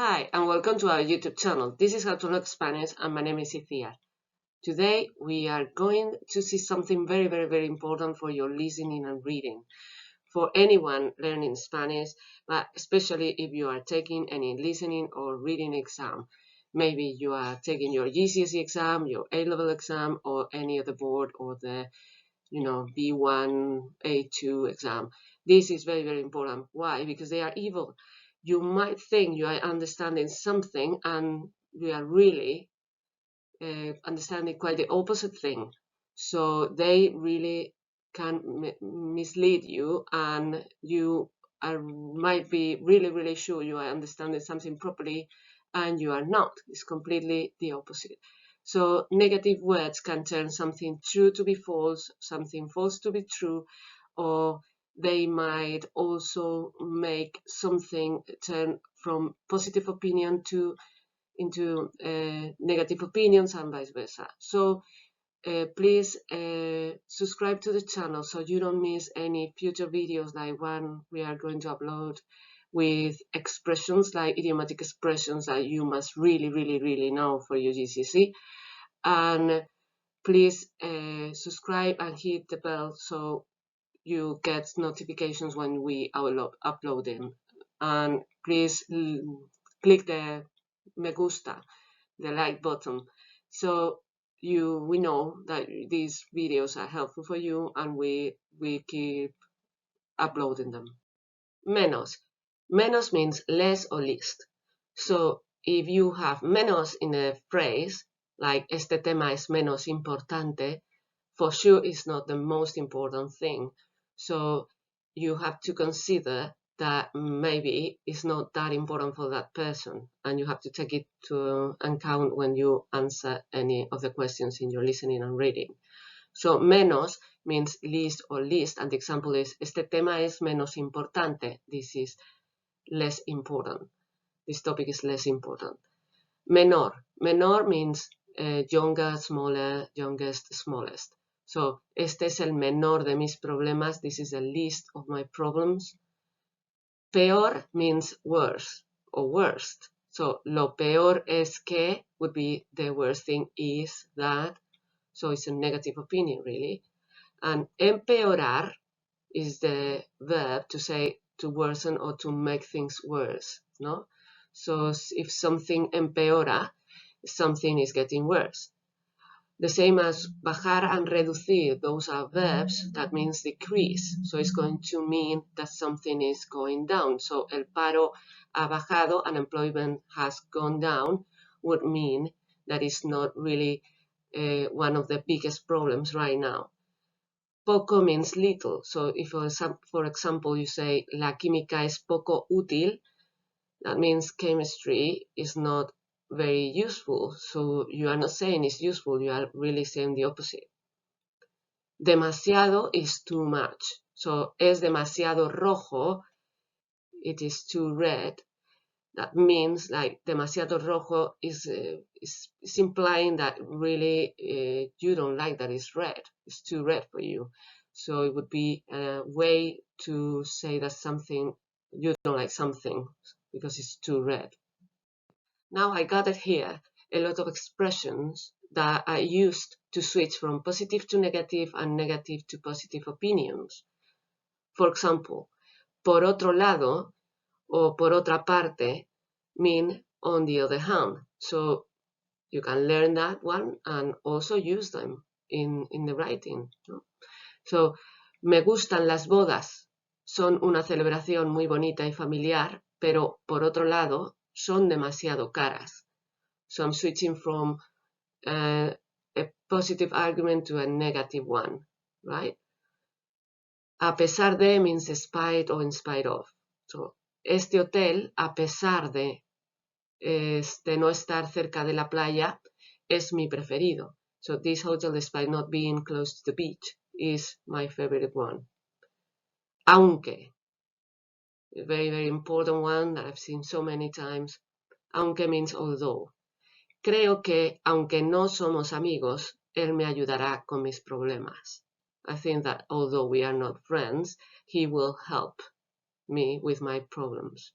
Hi, and welcome to our YouTube channel. This is How to Learn Spanish, and my name is Iciar. Today, we are going to see something very important for your listening and reading. For anyone learning Spanish, but especially if you are taking any listening or reading exam. Maybe you are taking your GCSE exam, your A-level exam, or any other board, or the B1, A2 exam. This is very important. Why? Because they are evil. You might think you are understanding something and you are really understanding quite the opposite thing. So they really can mislead you, and you might be really sure you are understanding something properly, and you are not. It's completely the opposite. So negative words can turn something true to be false, something false to be true, or they might also make something turn from positive opinion into negative opinions and vice versa. So please subscribe to the channel so you don't miss any future videos like one we are going to upload with expressions like idiomatic expressions that you must really know for your GCSE. And please subscribe and hit the bell so you get notifications when we upload them. And please click the me gusta, the like button, so we know that these videos are helpful for you, and we keep uploading them. Menos. Menos means less or least. So if you have menos in a phrase, like este tema es menos importante, for sure it's not the most important thing. So you have to consider that maybe it's not that important for that person, and you have to take it to account when you answer any of the questions in your listening and reading. So menos means least or least, and the example is este tema es menos importante. This is less important. This topic is less important. Menor. Menor means younger, smaller, youngest, smallest. So, este es el menor de mis problemas. This is the least of my problems. Peor means worse or worst. So, lo peor es que would be the worst thing is that. So, it's a negative opinion, really. And empeorar is the verb to say to worsen or to make things worse, no? So, if something empeora, something is getting worse. The same as bajar and reducir, those are verbs, that means decrease. So it's going to mean that something is going down. So el paro ha bajado, unemployment has gone down, would mean that it's not really one of the biggest problems right now. Poco means little. So if, for example, you say la química es poco útil, that means chemistry is not very useful. So you are not saying it's useful, you are really saying the opposite. Demasiado is too much. So es demasiado rojo, it is too red. That means like demasiado rojo is implying that really you don't like that it's red. It's too red for you. So it would be a way to say that something, you don't like something because it's too red. Now I gathered here a lot of expressions that are used to switch from positive to negative and negative to positive opinions. For example, por otro lado or por otra parte mean on the other hand. So you can learn that one and also use them in the writing. So, me gustan las bodas. Son una celebración muy bonita y familiar, pero por otro lado son demasiado caras. So I'm switching from a positive argument to a negative one, right? A pesar de means despite or in spite of. So, este hotel, a pesar de no estar cerca de la playa, es mi preferido. So this hotel, despite not being close to the beach, is my favorite one. Aunque, a very important one that I've seen so many times. Aunque means although. Creo que, aunque no somos amigos, él me ayudará con mis problemas. I think that although we are not friends, he will help me with my problems.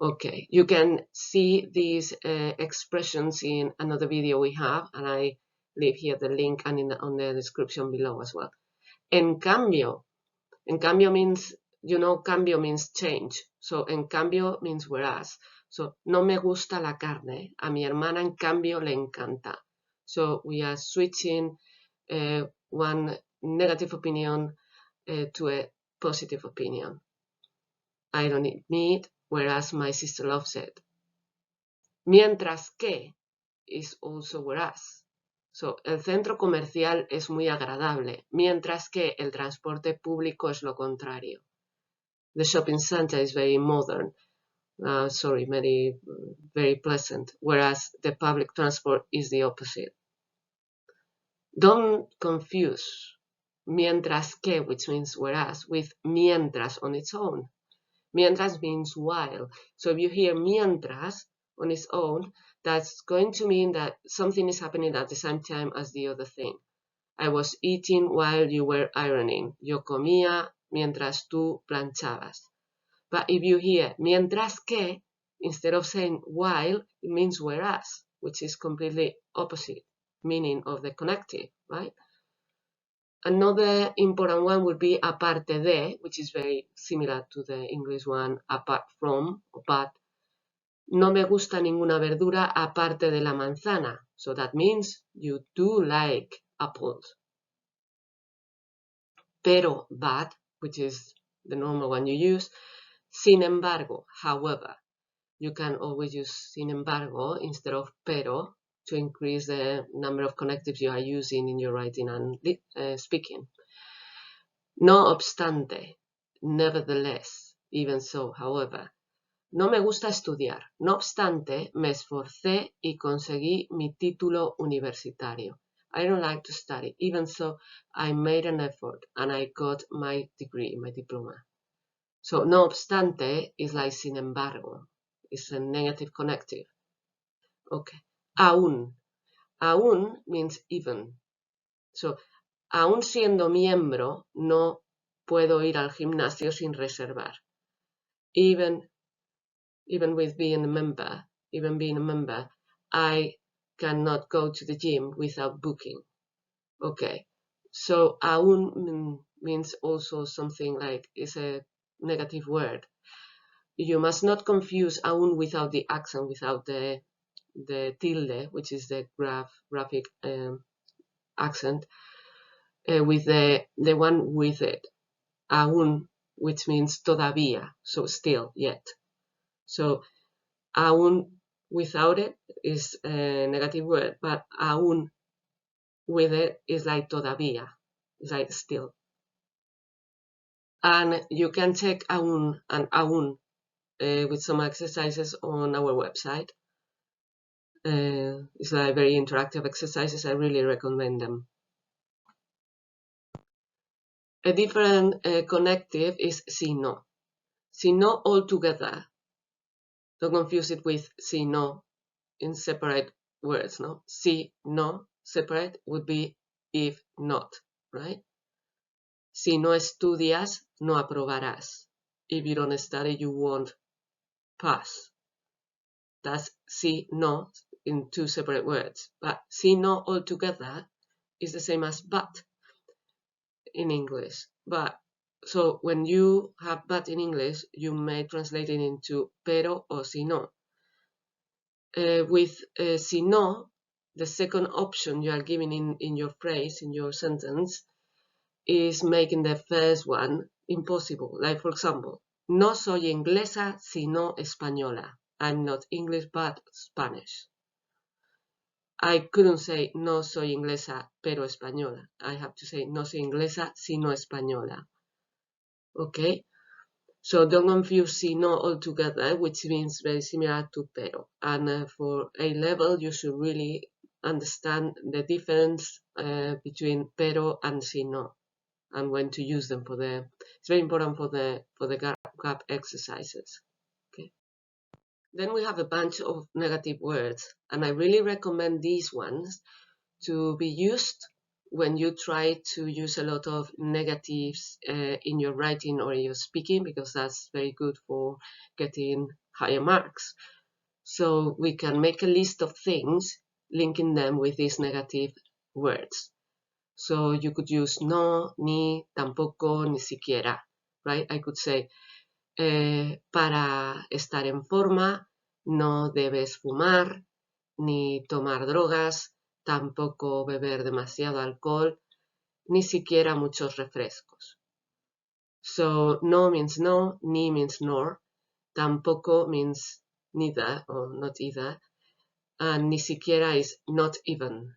Okay, you can see these expressions in another video we have, and I leave here the link and on the description below as well. En cambio means, you know, cambio means change. So en cambio means whereas. So no me gusta la carne. A mi hermana en cambio le encanta. So we are switching one negative opinion to a positive opinion. I don't eat meat, whereas my sister loves it. Mientras que is also whereas. So, el centro comercial es muy agradable, mientras que el transporte público es lo contrario. The shopping center is very modern, very pleasant, whereas the public transport is the opposite. Don't confuse mientras que, which means whereas, with mientras on its own. Mientras means while. So if you hear mientras on its own, that's going to mean that something is happening at the same time as the other thing. I was eating while you were ironing. Yo comía mientras tú planchabas. But if you hear mientras que, instead of saying while, it means whereas, which is completely opposite meaning of the connective, right? Another important one would be aparte de, which is very similar to the English one, apart from, but. No me gusta ninguna verdura aparte de la manzana. So that means you do like apples. Pero, but, which is the normal one you use. Sin embargo, however. You can always use sin embargo instead of pero to increase the number of connectives you are using in your writing and speaking. No obstante, nevertheless, even so, however. No me gusta estudiar. No obstante, me esforcé y conseguí mi título universitario. I don't like to study. Even so, I made an effort and I got my degree, my diploma. So, no obstante is like sin embargo. It's a negative connective. Okay. Aún. Aún means even. So, aún siendo miembro, no puedo ir al gimnasio sin reservar. Even with being a member, I cannot go to the gym without booking. Okay. So, aún means also something like, it's a negative word. You must not confuse aún without the accent, without the tilde, which is the graphic accent, with the one with it, aún, which means todavía, so still, yet. So aún without it is a negative word, but aún with it is like todavía, it's like still. And you can check aún and aún with some exercises on our website. It's like very interactive exercises. I really recommend them. A different connective is si no. Si no altogether. Don't confuse it with si no in separate words, no? Si no separate would be if not, right? Si no estudias, no aprobarás. If you don't study, you won't pass. That's si no in two separate words. But si no altogether is the same as but in English. But so when you have but in English, you may translate it into pero or si no. With si no, the second option you are giving in your phrase, in your sentence, is making the first one impossible. Like, for example, no soy inglesa sino española. I'm not English but Spanish. I couldn't say no soy inglesa pero española. I have to say no soy inglesa sino española. Okay? So don't confuse sino altogether, which means very similar to pero. And for A-level, you should really understand the difference between pero and sino, and when to use them for the. It's very important for the gap exercises. Okay. Then we have a bunch of negative words, and I really recommend these ones to be used when you try to use a lot of negatives in your writing or in your speaking, because that's very good for getting higher marks. So we can make a list of things, linking them with these negative words. So you could use no, ni, tampoco, ni siquiera, right? I could say, para estar en forma, no debes fumar, ni tomar drogas, tampoco beber demasiado alcohol, ni siquiera muchos refrescos. So no means no, ni means nor, tampoco means neither or not either, and ni siquiera is not even.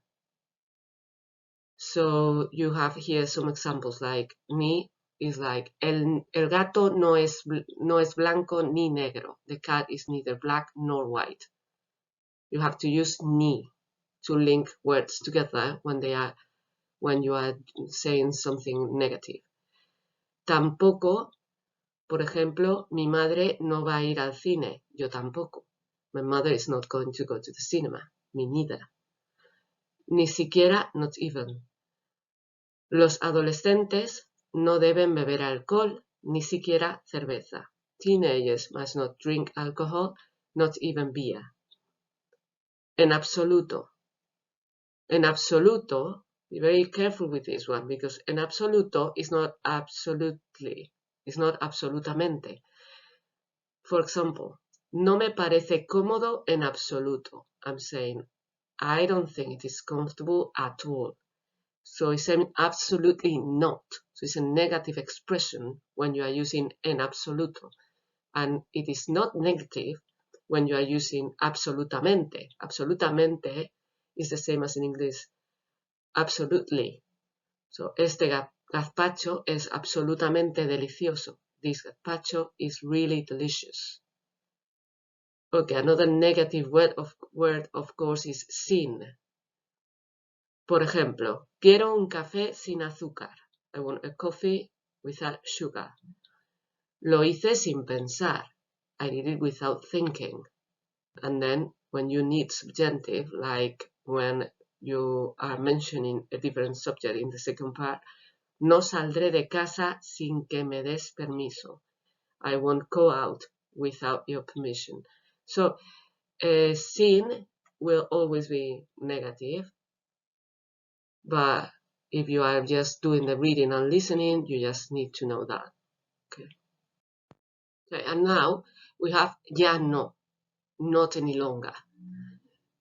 So you have here some examples like ni is like el gato no es blanco ni negro. The cat is neither black nor white. You have to use ni to link words together when you are saying something negative. Tampoco, por ejemplo, mi madre no va a ir al cine. Yo tampoco. My mother is not going to go to the cinema. Me neither. Ni siquiera, not even. Los adolescentes no deben beber alcohol, ni siquiera cerveza. Teenagers must not drink alcohol, not even beer. En absoluto. En absoluto, be very careful with this one, because en absoluto is not absolutely, it's not absolutamente. For example, no me parece cómodo en absoluto. I'm saying, I don't think it is comfortable at all. So it's saying absolutely not. So it's a negative expression when you are using en absoluto. And it is not negative when you are using absolutamente. Absolutamente is the same as in English absolutely. So este gazpacho es absolutamente delicioso. This gazpacho is really delicious. Okay, another negative word of course is sin. Por ejemplo, quiero un café sin azúcar. I want a coffee without sugar. Lo hice sin pensar. I did it without thinking. And then when you need subjunctive, like when you are mentioning a different subject in the second part, no saldré de casa sin que me des permiso. I won't go out without your permission. So sin will always be negative, but if you are just doing the reading and listening, you just need to know that. Okay. Okay, and now we have ya no, not any longer.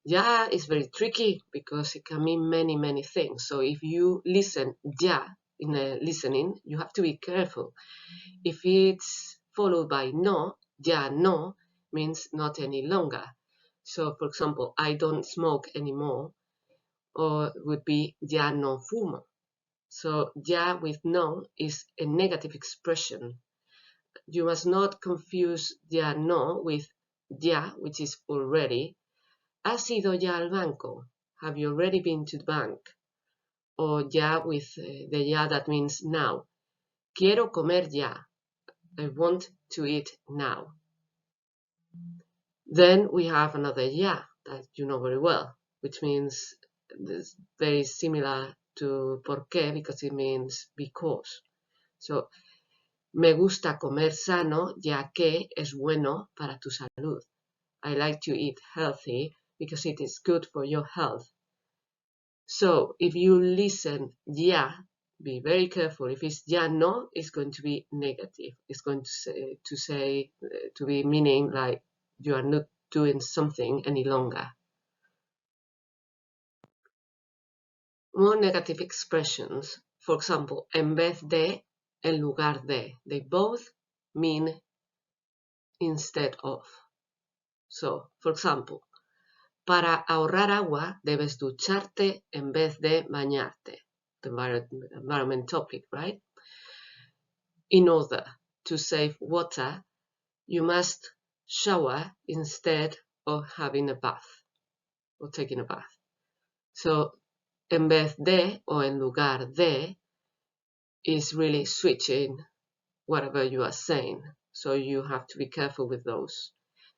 Ya is very tricky because it can mean many, many things. So if you listen ya in the listening, you have to be careful. If it's followed by no, ya no means not any longer. So for example, I don't smoke anymore, or would be ya no fumo. So ya with no is a negative expression. You must not confuse ya no with ya, which is already. ¿Has ido ya al banco? Have you already been to the bank? Or ya with the ya that means now. Quiero comer ya. I want to eat now. Then we have another ya that you know very well, which means it's very similar to por qué, because it means because. So, me gusta comer sano ya que es bueno para tu salud. I like to eat healthy because it is good for your health. So if you listen ya, be very careful. If it's ya no, it's going to be negative. It's going to be meaning like you are not doing something any longer. More negative expressions. For example, en vez de, en lugar de. They both mean instead of. So, for example, para ahorrar agua debes ducharte en vez de bañarte. The environment topic, right? In order to save water, you must shower instead of having a bath or taking a bath. So, en vez de or en lugar de is really switching whatever you are saying. So you have to be careful with those.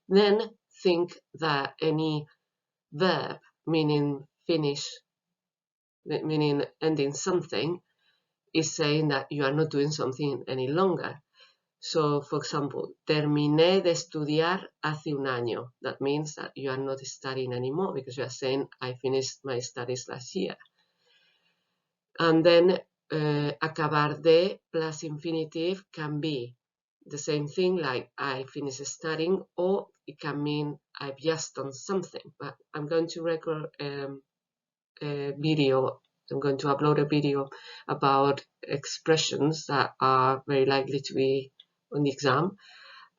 Then think that any verb meaning finish meaning ending something, is saying that you are not doing something any longer. So, for example, terminé de estudiar hace un año. That means that you are not studying anymore because you are saying, I finished my studies last year. And then acabar de plus infinitive can be the same thing, like I finished studying, or it can mean I've just done something. But I'm going to record a video. I'm going to upload a video about expressions that are very likely to be on the exam.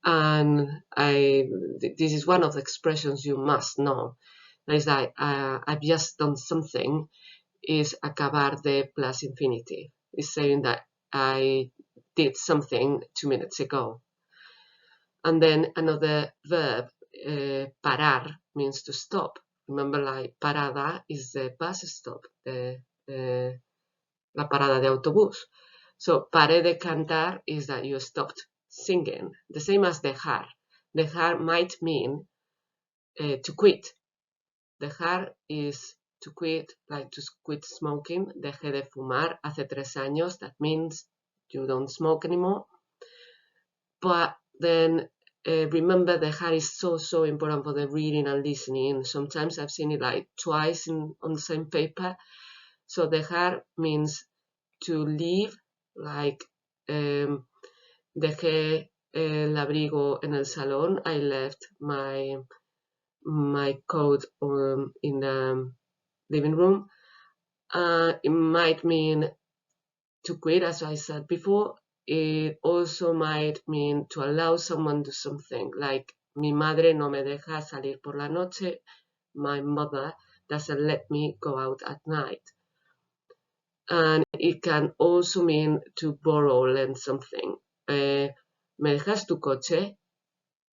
And this is one of the expressions you must know. That is like, I've just done something, is acabar de plus infinitive. It's saying that I did something 2 minutes ago. And then another verb, parar, means to stop. Remember, like, parada is the bus stop, la parada de autobús. So, paré de cantar is that you stopped singing. The same as dejar. Dejar might mean to quit. Dejar is to quit, like to quit smoking. Dejé de fumar hace 3 años. That means you don't smoke anymore. But then remember, dejar is so important for the reading and listening. Sometimes I've seen it like twice on the same paper. So dejar means to leave, like dejé el abrigo en el salón. I left my coat in the living room. It might mean to quit, as I said before. It also might mean to allow someone to do something, like mi madre no me deja salir por la noche. My mother doesn't let me go out at night. And it can also mean to borrow, lend something. ¿Me dejas tu coche?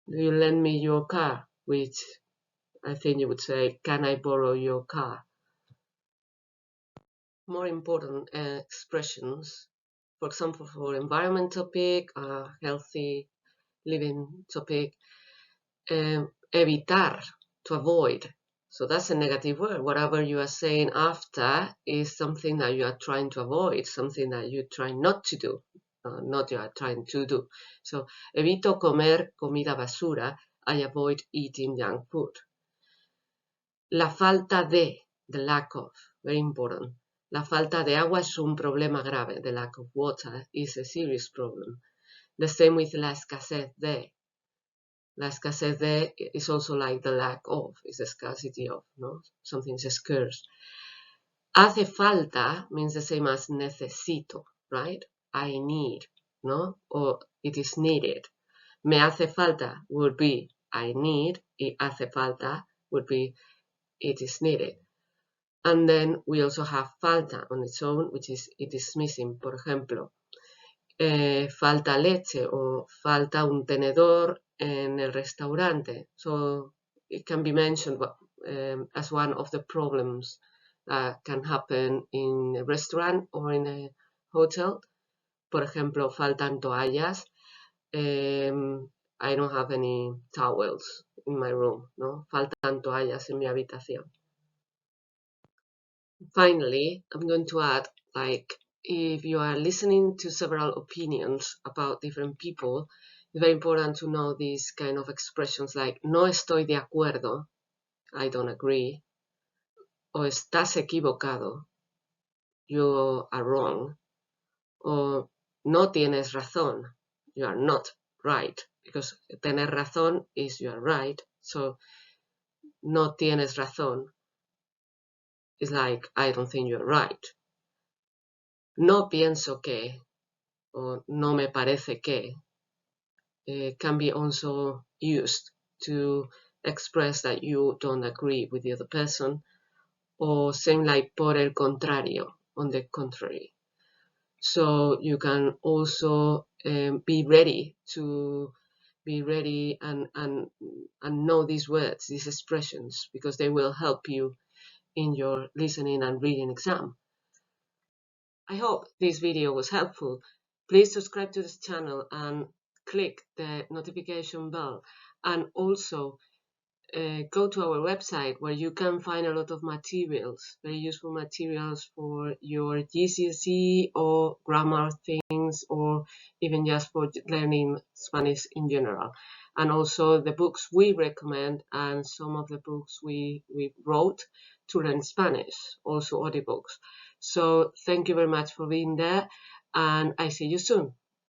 Do you lend me your car? Which I think you would say, can I borrow your car? More important expressions, for example, for environment topic, healthy living topic, evitar, to avoid. So that's a negative word. Whatever you are saying after is something that you are trying to avoid, something that you try not to do, not you are trying to do. So, evito comer comida basura. I avoid eating junk food. La falta de, the lack of, very important. La falta de agua es un problema grave. The lack of water is a serious problem. The same with la escasez de. La escasez de is also like the lack of, is the scarcity of, no? Something's scarce. Hace falta means the same as necesito, right? I need, no? Or it is needed. Me hace falta would be I need. Y hace falta would be it is needed. And then we also have falta on its own, which is it is missing. Por ejemplo, falta leche o falta un tenedor en el restaurante. So it can be mentioned as one of the problems that can happen in a restaurant or in a hotel. Por ejemplo, faltan toallas. I don't have any towels in my room, no? Faltan toallas en mi habitación. Finally, I'm going to add, like, if you are listening to several opinions about different people, it's very important to know these kind of expressions like no estoy de acuerdo, I don't agree, o estás equivocado, you are wrong, o no tienes razón, you are not right, because tener razón is you are right, so no tienes razón is like I don't think you're right. No pienso que, or no me parece que, can be also used to express that you don't agree with the other person, or same like por el contrario, on the contrary. So you can also be ready and know these words, these expressions, because they will help you in your listening and reading exam. I hope this video was helpful. Please subscribe to this channel and click the notification bell, and also go to our website where you can find a lot of materials, very useful materials for your GCSE or grammar things, or even just for learning Spanish in general. And also the books we recommend and some of the books we wrote to learn Spanish, also audiobooks. So thank you very much for being there, and I see you soon.